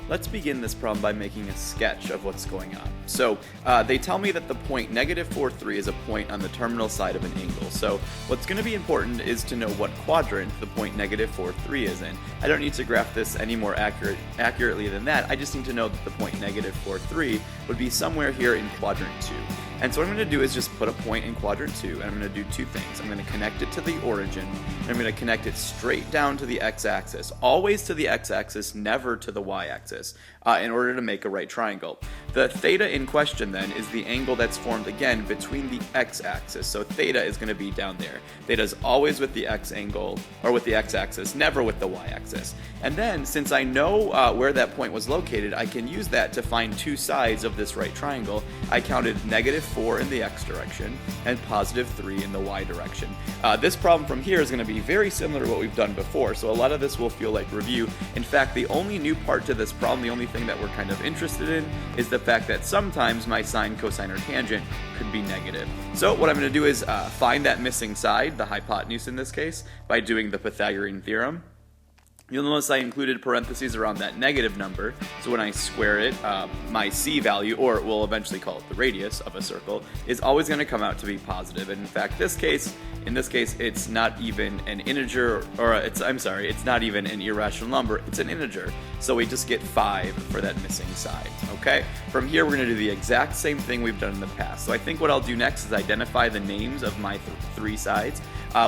Let's begin this problem by making a sketch of what's going on. So they tell me that the point -4, 3 is a point on the terminal side of an angle. So what's going to be important is to know what quadrant the point -4, 3 is in. I don't need to graph this any more accurately than that. I just need to know that the point -4, 3 would be somewhere here in quadrant 2. And so what I'm going to do is just put a point in quadrant 2, and I'm going to do two things. I'm going to connect it to the origin, and I'm going to connect it straight down to the x-axis, always to the x-axis, never to the y-axis, in order to make a right triangle. The theta in question then is the angle that's formed again between the x-axis, so theta is going to be down there. Theta is always with the x-angle, or with the x-axis, never with the y-axis. And then, since I know where that point was located, I can use that to find two sides of this right triangle. I counted -4 in the x direction and +3 in the y direction. This problem from here is going to be very similar to what we've done before, so a lot of this will feel like review. In fact, the only new part to this problem, the only thing that we're kind of interested in, is the fact that sometimes my sine, cosine, or tangent could be negative. So what I'm going to do is find that missing side, the hypotenuse in this case, by doing the Pythagorean theorem. You'll notice I included parentheses around that negative number, so when I square it, my c value, or we'll eventually call it the radius of a circle, is always going to come out to be positive. And in fact, in this case, it's not even an integer, or it's not even an irrational number, it's an integer. So we just get 5 for that missing side, okay? From here, we're going to do the exact same thing we've done in the past. So I think what I'll do next is identify the names of my three sides.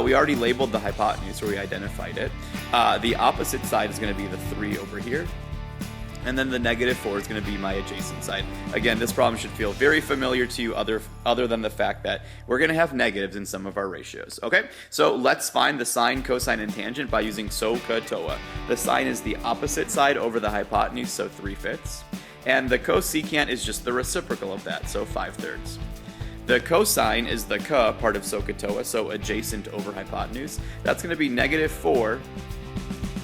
We already labeled the hypotenuse, or we identified it. The opposite side is going to be the 3 over here. And then the -4 is going to be my adjacent side. Again, this problem should feel very familiar to you other than the fact that we're going to have negatives in some of our ratios. Okay, so let's find the sine, cosine, and tangent by using Sohcahtoa. The sine is the opposite side over the hypotenuse, so 3/5. And the cosecant is just the reciprocal of that, so 5/3. The cosine is the part of Sohcahtoa, so adjacent over hypotenuse. That's going to be -4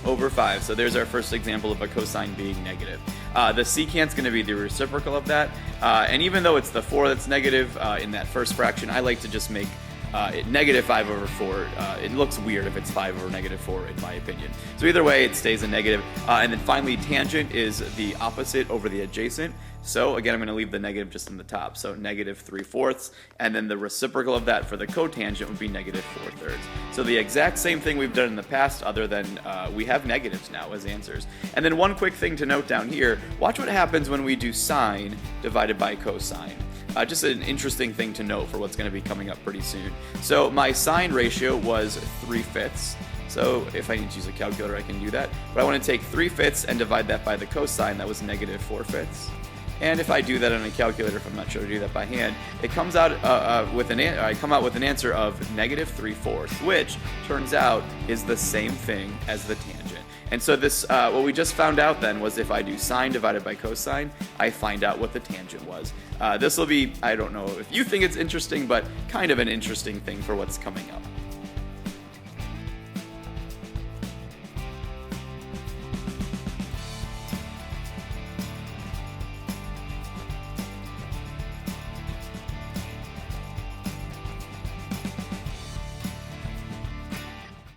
over 5. So there's our first example of a cosine being negative. The secant's going to be the reciprocal of that. And even though it's the 4 that's negative in that first fraction, I like to just make it -5 over 4. It looks weird if it's 5 over -4, in my opinion. So either way, it stays a negative. And then finally, tangent is the opposite over the adjacent. So again, I'm going to leave the negative just in the top. So -3/4, and then the reciprocal of that for the cotangent would be -4/3. So the exact same thing we've done in the past, other than we have negatives now as answers. And then one quick thing to note down here, watch what happens when we do sine divided by cosine. Just an interesting thing to note for what's going to be coming up pretty soon. So my sine ratio was 3/5. So if I need to use a calculator, I can do that. But I want to take 3/5 and divide that by the cosine. That was -4/5. And if I do that on a calculator, if I'm not sure to do that by hand, it comes out I come out with an answer of -3/4, which turns out is the same thing as the tangent. And so this, what we just found out then was if I do sine divided by cosine, I find out what the tangent was. This will be, I don't know if you think it's interesting, but kind of an interesting thing for what's coming up.